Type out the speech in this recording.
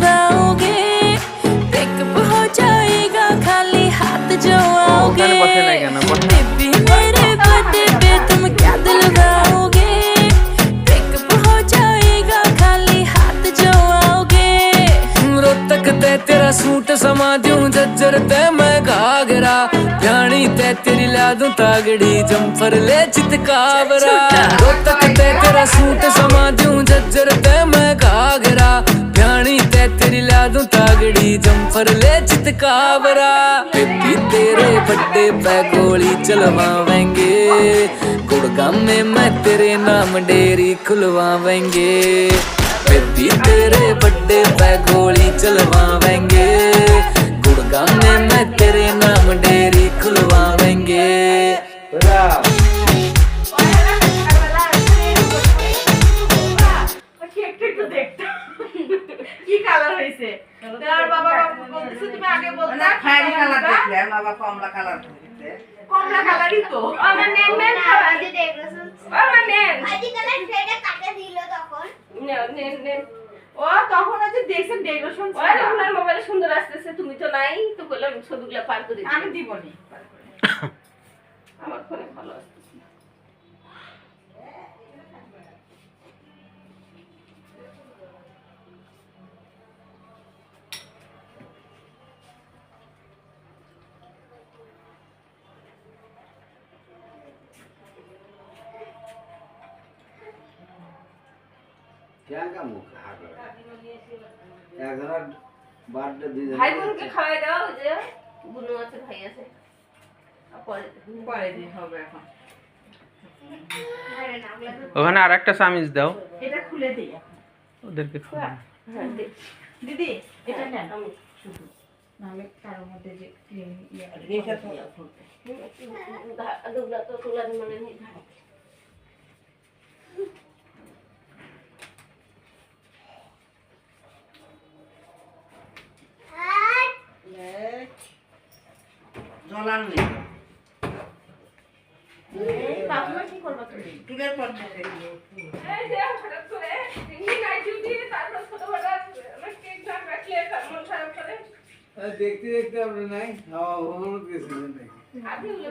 दिलवाओगे, breakup हो जाएगा खाली हाथ जो आओगे। बेबी मेरे बर्थडे पे तुम क्या दिलवाओगे, ब्रेकअप हो जाएगा खाली हाथ जो आओगे। रोहतक ते तेरा सूट समा दूं जज्जर ते मैं घाघरा, जानी ते तेरी ला दूं तागड़ी जम्फर ले चितकावरा। रोहतक ते तेरा सूट समा दूं जज्जर ते मैं घाघरा, जानी ते तेरी ला दूं तागड़ी जम्फर ले चितकावरा। बेबी तेरे बर्थडे पे गोली चलवावेंगे, गुड़गांव में मैं तेरे नाम डेरी खुलवावेंगे। बेबी तेरे बर्थडे पे गोली चलवावेंगे, गुड़गांव में मैं तेरे नाम डेरी खुलवावेंगे। কি কালার হইছে তার বাবা বলতেছে তুমি আগে বলতা খয়েরি কালার দেখলে বাবা কমলা কালার দিতে কমলা কালারই তো আমার নেন নেন খাওয়া দিতে এগুলো আমার নেন আদি কালার ফেডে কাটে দিল তখন নেন নেন ও তখন যে দেখছেন ডেকোরেশন ছিল ওই আপনার মোবাইলে সুন্দর আসতেছে তুমি তো নাই তো বললাম ছবিগুলো পার করে দিই আমি দিবনি আমার ফোনে ভালো আসতেছে क्या का मुख हाथ একজনের বার্থডে দুই দিন ভাই বোনকে খাওয়াই দাও ওই যে বুনু আছে ভাই আছে পরে দিন হবে এখন আরে না ওগুলা ওখানে আরেকটা চামিচ দাও এটা খুলে দেই ওদেরকে খাওয়া। হ্যাঁ দে দিদি এটা নেন আমি শুধু নালে তার মধ্যে যে ক্রিম ইয়া রেখে তো দুগলা তো তোলা মানে নেই ঘাট জলান নেই তারপর কি করবা তুমি টুলের পর এই যে হঠাৎ করে ইনি নাই ডিউটি তারপর ছোট বড় অনেক কেক না রাখলে তার মন খারাপ করে দেখতে দেখতে আপনি নাই হাওয়া হলুদ গেছিলেন নাকি আপনি উলে